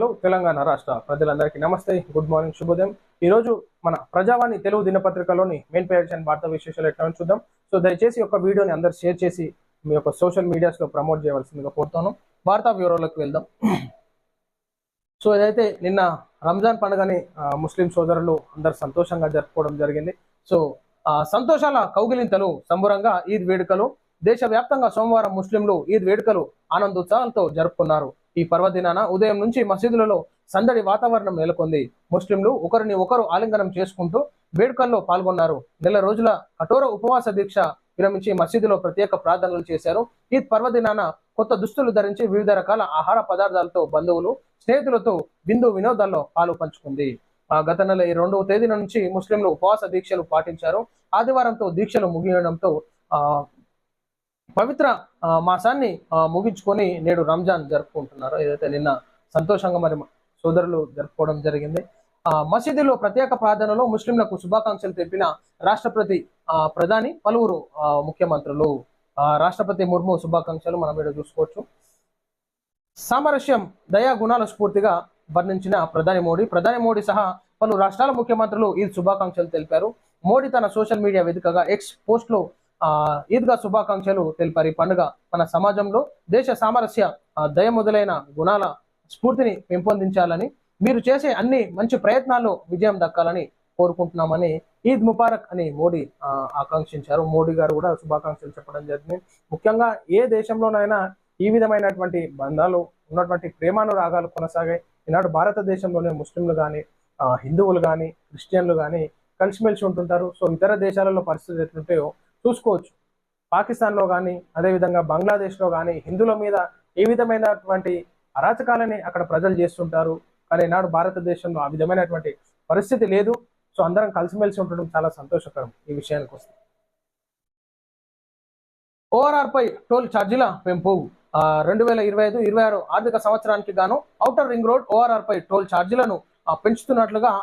ప్రేక్షకులు తెలంగాణ రాష్ట్ర ప్రజలందరికీ నమస్తే, గుడ్ మార్నింగ్, శుభోదయం. ఈ రోజు మన ప్రజావాణి తెలుగు దినపత్రికలోని మెయిన్ పేజ్ అండ్ వార్తా విశేషాలు ఎట్లా చూద్దాం. సో దయచేసి ఒక వీడియోని అందరు షేర్ చేసి మీ యొక్క సోషల్ మీడియాస్ లో ప్రమోట్ చేయవలసిందిగా కోరుతాను. వార్తా వివరాలకు వెళ్దాం. సో ఏదైతే నిన్న రంజాన్ పండుగని ముస్లిం సోదరులు అందరు సంతోషంగా జరుపుకోవడం జరిగింది. సో సంతోషాల కౌగిలింతలు సంబరంగా ఈద్ వేడుకలు దేశవ్యాప్తంగా సోమవారం ముస్లింలు ఈద్ వేడుకలు ఆనందోత్సాహాలతో జరుపుకున్నారు. ఈ పర్వదినాన ఉదయం నుంచి మసీదులలో సందడి వాతావరణం నెలకొంది. ముస్లింలు ఒకరిని ఒకరు ఆలింగనం చేసుకుంటూ వేడుకల్లో పాల్గొన్నారు. నెల రోజుల కఠోర ఉపవాస దీక్ష విరమించి మసీదులో ప్రత్యేక ప్రార్థనలు చేశారు. ఈద్ పర్వదినాన కొత్త దుస్తులు ధరించి వివిధ రకాల ఆహార పదార్థాలతో బంధువులు స్నేహితులతో విందు వినోదాల్లో పాలు పంచుకుంది. గత నెల 2వ తేదీన నుంచి ముస్లింలు ఉపవాస దీక్షలు పాటించారు. ఆదివారంతో దీక్షలు ముగియడంతో పవిత్ర మాసాన్ని ముగించుకొని నేడు రంజాన్ జరుపుకుంటున్నారు. ఏదైతే నిన్న సంతోషంగా మరి సోదరులు జరుపుకోవడం జరిగింది. మసీదులో ప్రత్యేక ప్రార్థనలో ముస్లింలకు శుభాకాంక్షలు తెలిపిన రాష్ట్రపతి ప్రధాని పలువురు ముఖ్యమంత్రులు. రాష్ట్రపతి ముర్ము శుభాకాంక్షలు మనం ఇక్కడ చూసుకోవచ్చు. సామరస్యం దయా గుణాల స్ఫూర్తిగా వర్ణించిన ప్రధాని మోడీ సహా పలు రాష్ట్రాల ముఖ్యమంత్రులు ఈద్ శుభాకాంక్షలు తెలిపారు. మోడీ తన సోషల్ మీడియా వేదికగా ఎక్స్ పోస్ట్ లో ఈద్గా శుభాకాంక్షలు తెలిపారు. ఈ పండుగ మన సమాజంలో దేశ సామరస్య దయ మొదలైన గుణాల స్ఫూర్తిని పెంపొందించాలని, మీరు చేసే అన్ని మంచి ప్రయత్నాల్లో విజయం దక్కాలని కోరుకుంటున్నామని ఈద్ ముబారక్ అని మోడీ ఆకాంక్షించారు. మోడీ గారు కూడా శుభాకాంక్షలు చెప్పడం జరిగింది. ముఖ్యంగా ఏ దేశంలోనైనా ఈ విధమైనటువంటి బంధాలు ఉన్నటువంటి ప్రేమానురాగాలు కొనసాగాయి. ఈనాడు భారతదేశంలోనే ముస్లింలు కానీ హిందువులు కానీ క్రిస్టియన్లు కానీ కలిసిమెలిసి ఉంటుంటారు. సో ఇతర దేశాలలో పరిస్థితి ఎట్లుంటాయో చూసుకోవచ్చు. పాకిస్తాన్లో కానీ అదేవిధంగా బంగ్లాదేశ్లో కానీ హిందువుల మీద ఏ విధమైనటువంటి అరాచకాలని అక్కడ ప్రజలు చేస్తుంటారు. కానీ ఈనాడు భారతదేశంలో ఆ విధమైనటువంటి పరిస్థితి లేదు. సో అందరం కలిసిమెలిసి ఉండడం చాలా సంతోషకరం. ఈ విషయానికి వస్తే ఓఆర్ఆర్ పై టోల్ ఛార్జీల పెంపు 2025-26 ఆర్థిక సంవత్సరానికి గాను ఔటర్ రింగ్ రోడ్ ఓఆర్ఆర్ పై టోల్ ఛార్జీలను పెంచుతున్నట్లుగా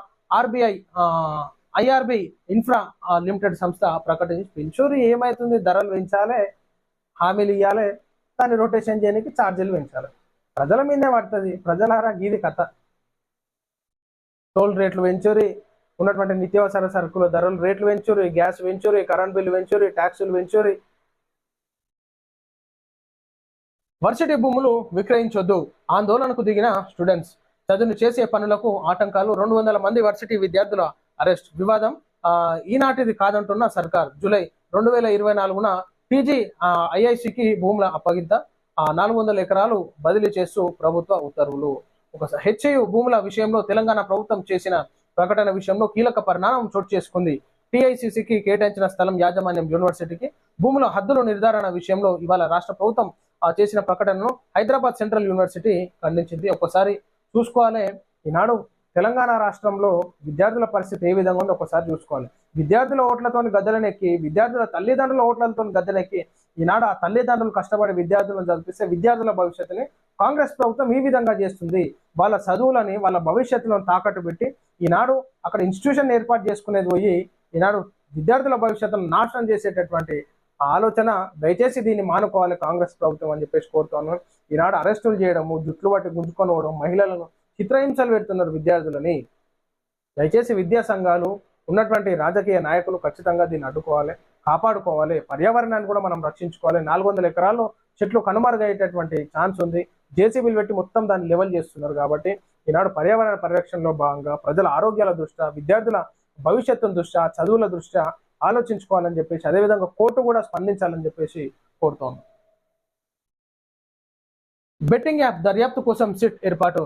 ఐఆర్బి ఇన్ఫ్రా లిమిటెడ్ సంస్థ ప్రకటించి పెంచూరి ఏమైతుంది, ధరలు పెంచాలి, హామీలు ఇవ్వాలి, దాన్ని రొటేషన్ చేయడానికి ఛార్జీలు పెంచాలి. ప్రజల మీదే పడుతుంది. ప్రజలారా గీది కథ. టోల్ రేట్లు పెంచూరి, ఉన్నటువంటి నిత్యావసర సరుకుల ధరలు రేట్లు పెంచూరి, గ్యాస్ పెంచూరి, కరెంట్ బిల్లు పెంచూరి, ట్యాక్సులు పెంచూరి. వర్సిటీ భూములు విక్రయించొద్దు, ఆందోళనకు దిగిన స్టూడెంట్స్. చదువును చేసే పనులకు ఆటంకాలు, 200 మంది వర్సిటీ విద్యార్థుల అరెస్ట్. వివాదం ఈనాటిది కాదంటున్న సర్కార్. జూలై 2024న పీజీ ఐఐసికి భూముల అప్పగింత, 400 ఎకరాలు బదిలీ చేస్తూ ప్రభుత్వ ఉత్తర్వులు. ఒక హెచ్ఐయు భూముల విషయంలో తెలంగాణ ప్రభుత్వం చేసిన ప్రకటన విషయంలో కీలక పరిణామం చోటు చేసుకుంది. టిఐసిసికి కేటాయించిన స్థలం యాజమాన్యం యూనివర్సిటీకి భూముల హద్దుల నిర్ధారణ విషయంలో ఇవాళ రాష్ట్ర ప్రభుత్వం చేసిన ప్రకటనను హైదరాబాద్ సెంట్రల్ యూనివర్సిటీ ఖండించింది. ఒక్కసారి చూసుకోవాలి, ఈనాడు తెలంగాణ రాష్ట్రంలో విద్యార్థుల పరిస్థితి ఏ విధంగా ఉందో ఒకసారి చూసుకోవాలి. విద్యార్థుల ఓట్లతో గద్దెలనెక్కి, విద్యార్థుల తల్లిదండ్రుల ఓట్లతో గద్దెనెక్కి ఈనాడు ఆ తల్లిదండ్రులు కష్టపడి విద్యార్థులను చదివిస్తే విద్యార్థుల భవిష్యత్తుని కాంగ్రెస్ ప్రభుత్వం ఈ విధంగా చేస్తుంది. వాళ్ళ చదువులని వాళ్ళ భవిష్యత్తులను తాకట్టు పెట్టి ఈనాడు అక్కడ ఇన్స్టిట్యూషన్ ఏర్పాటు చేసుకునేది పోయి ఈనాడు విద్యార్థుల భవిష్యత్తును నాశనం చేసేటటువంటి ఆలోచన. దయచేసి దీన్ని మానుకోవాలి కాంగ్రెస్ ప్రభుత్వం అని చెప్పేసి కోరుతున్నాను. ఈనాడు అరెస్టులు చేయడము, జుట్లు పట్టి గుంజుకొని పోవడం, మహిళలను చిత్రహింసలు పెడుతున్నారు విద్యార్థులని. దయచేసి విద్యా సంఘాలు ఉన్నటువంటి రాజకీయ నాయకులు ఖచ్చితంగా దీన్ని అడ్డుకోవాలి, కాపాడుకోవాలి. పర్యావరణాన్ని కూడా మనం రక్షించుకోవాలి. 400 ఎకరాల్లో చెట్లు కనుమరుగయ్యేటటువంటి ఛాన్స్ ఉంది. జేసీబీలు పెట్టి మొత్తం దాన్ని లెవెల్ చేస్తున్నారు. కాబట్టి ఈనాడు పర్యావరణ పరిరక్షణలో భాగంగా ప్రజల ఆరోగ్యాల దృష్ట్యా, విద్యార్థుల భవిష్యత్తు దృష్ట్యా, చదువుల దృష్ట్యా ఆలోచించుకోవాలని చెప్పేసి, అదేవిధంగా కోర్టు కూడా స్పందించాలని చెప్పేసి కోరుతోంది. బెట్టింగ్ యాప్ దర్యాప్తు కోసం సిట్ ఏర్పాటు.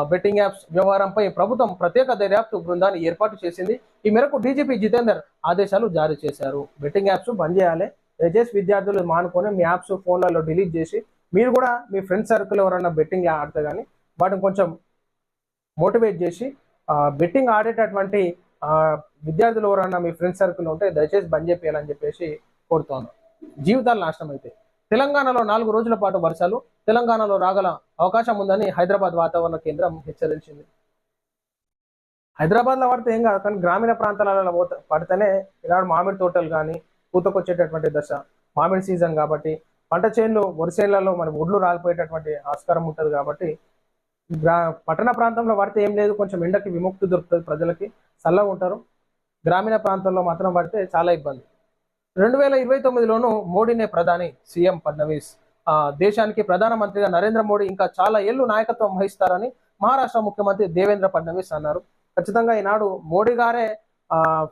బెట్టింగ్ యాప్స్ వ్యవహారంపై ప్రభుత్వం ప్రత్యేక దర్యాప్తు బృందాన్ని ఏర్పాటు చేసింది. ఈ మేరకు డీజీపీ జితేందర్ ఆదేశాలు జారీ చేశారు. బెట్టింగ్ యాప్స్ బంద్ చేయాలి. దయచేసి విద్యార్థులు మానుకొని మీ యాప్స్ ఫోన్లలో డిలీట్ చేసి, మీరు కూడా మీ ఫ్రెండ్ సర్కిల్ ఎవరన్నా బెట్టింగ్ ఆడితే కానీ వాటిని కొంచెం మోటివేట్ చేసి, బెట్టింగ్ ఆడేటటువంటి విద్యార్థులు ఎవరన్నా మీ ఫ్రెండ్ సర్కిల్ ఉంటే దయచేసి బంద్ చేయాలని చెప్పేసి కోరుతున్నాను. జీవితాలు నాశనం అయితే. తెలంగాణలో 4 రోజుల పాటు వర్షాలు, తెలంగాణలో రాగల అవకాశం ఉందని హైదరాబాద్ వాతావరణ కేంద్రం హెచ్చరించింది. హైదరాబాద్లో పడితే ఏం కాదు, కానీ గ్రామీణ ప్రాంతాలలో పడితేనే ఈనాడు మామిడి తోటలు కానీ పూతకొచ్చేటటువంటి దశ. మామిడి సీజన్ కాబట్టి పంట చేనులు, వరి చేనులలో మన ఒడ్లు రాలిపోయేటటువంటి ఆస్కారం ఉంటుంది. కాబట్టి పట్టణ ప్రాంతంలో పడితే ఏం లేదు, కొంచెం ఎండకి విముక్తి దొరుకుతుంది, ప్రజలకి చల్లగా ఉంటారు. గ్రామీణ ప్రాంతాల్లో మాత్రం పడితే చాలా ఇబ్బంది. 2029లోనూ మోడీనే ప్రధాని, సీఎం ఫడ్నవీస్. దేశానికి ప్రధానమంత్రిగా నరేంద్ర మోడీ ఇంకా చాలా ఏళ్లు నాయకత్వం వహిస్తారని మహారాష్ట్ర ముఖ్యమంత్రి దేవేంద్ర ఫడ్నవీస్ అన్నారు. ఖచ్చితంగా ఈనాడు మోడీ గారే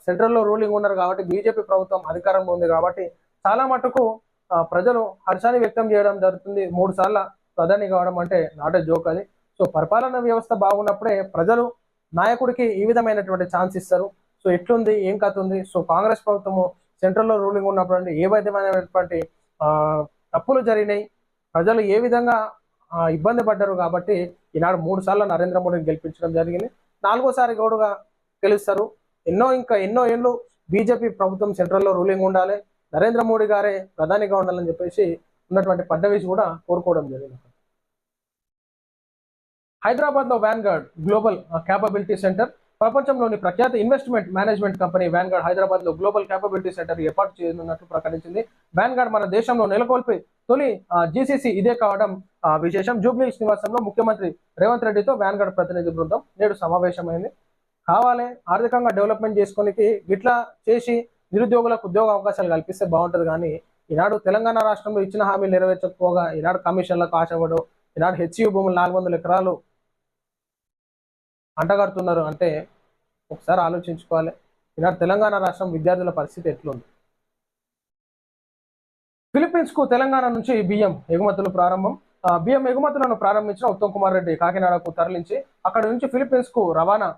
సెంట్రల్లో రూలింగ్ ఉన్నారు కాబట్టి, బీజేపీ ప్రభుత్వం అధికారంలో ఉంది కాబట్టి చాలా మటుకు ప్రజలు హర్షాన్ని వ్యక్తం చేయడం జరుగుతుంది. 3 సార్ల ప్రధాని కావడం అంటే నాట్ ఏ జోక్ అది. సో పరిపాలన వ్యవస్థ బాగున్నప్పుడే ప్రజలు నాయకుడికి ఈ విధమైనటువంటి ఛాన్స్ ఇస్తారు. సో ఎట్లుంది, ఏం కథ ఉంది? సో కాంగ్రెస్ ప్రభుత్వము సెంట్రల్లో రూలింగ్ ఉన్నప్పుడు అంటే ఏ విధమైనటువంటి తప్పులు జరిగినాయి, ప్రజలు ఏ విధంగా ఇబ్బంది పడ్డారు కాబట్టి ఈనాడు 3 సార్లు నరేంద్ర మోడీని గెలిపించడం జరిగింది. 4వసారి గౌడుగా గెలుస్తారు. ఇంకా ఎన్నో ఏళ్ళు బీజేపీ ప్రభుత్వం సెంట్రల్లో రూలింగ్ ఉండాలి, నరేంద్ర మోడీ గారే ప్రధానిగా ఉండాలని చెప్పేసి ఉన్నటువంటి ఫడ్నవీస్ కూడా కోరుకోవడం జరిగింది. హైదరాబాద్ లో వ్యాన్గార్డ్ గ్లోబల్ క్యాపబిలిటీ సెంటర్, ప్రపంచంలోని ప్రఖ్యాత investment management company Vanguard Hyderabad లో గ్లోబల్ క్యాపబిలిటీ సెంటర్ ఏర్పాటు చేయనున్నట్లు ప్రకటించింది. వ్యాన్గార్డ్ మన దేశంలో నెలకొల్పి తొలి జీసీసీ ఇదే కావడం విశేషం. జూబ్లీ నివాసంలో ముఖ్యమంత్రి రేవంత్ రెడ్డితో వ్యాన్గార్డ్ ప్రతినిధి బృందం నేడు సమావేశమైంది. కావాలి ఆర్థికంగా డెవలప్మెంట్ చేసుకోనికి ఇట్లా చేసి నిరుద్యోగులకు ఉద్యోగ అవకాశాలు కల్పిస్తే బాగుంటుంది. కానీ ఈనాడు తెలంగాణ రాష్ట్రంలో ఇచ్చిన హామీలు నెరవేర్చకపోగా ఈనాడు కమిషన్లకు ఆశపడు, ఈనాడు హెచ్యూ భూములు 400 ఎకరాలు అంటగడుతున్నారు అంటే ఒకసారి ఆలోచించుకోవాలి. ఈనాడు తెలంగాణ రాష్ట్రం విద్యార్థుల పరిస్థితి ఎట్లుంది? ఫిలిప్పీన్స్ కు తెలంగాణ నుంచి బియ్యం ఎగుమతులు ప్రారంభం. బియ్యం ఎగుమతులను ప్రారంభించిన ఉత్తమ్ కుమార్ రెడ్డి కాకినాడకు తరలించి అక్కడి నుంచి ఫిలిప్పీన్స్ కు రవాణా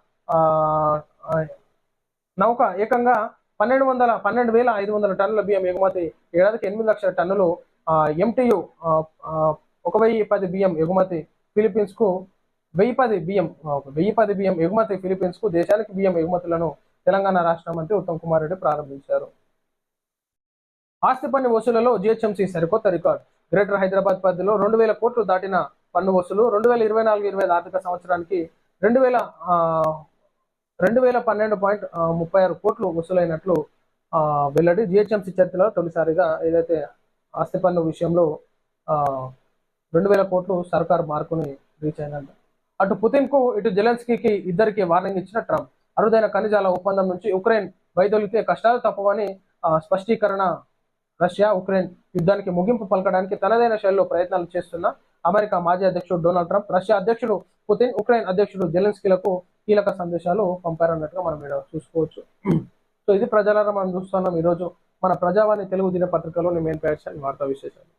నౌక ఏకంగా 12,500 టన్నుల బియ్యం ఎగుమతి, ఏడాదికి 8 లక్షల టన్నులు ఎంటీయు 1010 బియ్యం ఎగుమతి ఫిలిప్పీన్స్ కు 1010 బియ్యం ఎగుమతి ఫిలిప్పీన్స్ కు దేశానికి బియ్యం ఎగుమతులను తెలంగాణ రాష్ట్ర మంత్రి ఉత్తమ్ కుమార్ రెడ్డి ప్రారంభించారు. ఆస్తి పన్ను వసూళ్లలో జిహెచ్ఎంసీ సరికొత్త రికార్డు. గ్రేటర్ హైదరాబాద్ పరిధిలో 2,000 కోట్లు దాటిన పన్ను వసూలు. 2024-25 ఆర్థిక సంవత్సరానికి 2,012.36 కోట్లు వసూలైనట్లు వెల్లడి. జిహెచ్ఎంసీ చరిత్రలో తొలిసారిగా ఏదైతే ఆస్తి పన్ను విషయంలో 2,000 కోట్లు సర్కార్ మార్కుని రీచ్ అయినట్టు. అటు పుతిన్ కు ఇటు జెలెన్స్కీకి ఇద్దరికి వార్నింగ్ ఇచ్చిన ట్రంప్. అరుదైన ఖనిజాల ఒప్పందం నుంచి ఉక్రెయిన్ వైదొలిగితే కష్టాలు తప్పవని స్పష్టీకరణ. రష్యా ఉక్రెయిన్ యుద్ధానికి ముగింపు పలకడానికి తనదైన శైలిలో ప్రయత్నాలు చేస్తున్న అమెరికా మాజీ అధ్యక్షుడు డొనాల్డ్ ట్రంప్, రష్యా అధ్యక్షుడు పుతిన్, ఉక్రెయిన్ అధ్యక్షుడు జెలెన్స్కీలకు కీలక సందేశాలు పంపారన్నట్టుగా మనం ఇక్కడ చూసుకోవచ్చు. సో ఇది ప్రజలారా మనం చూస్తున్నాం ఈరోజు మన ప్రజావాణి తెలుగు దినపత్రికలోని మెయిన్ ప్యాక్స్ వార్తా విశేషాలు.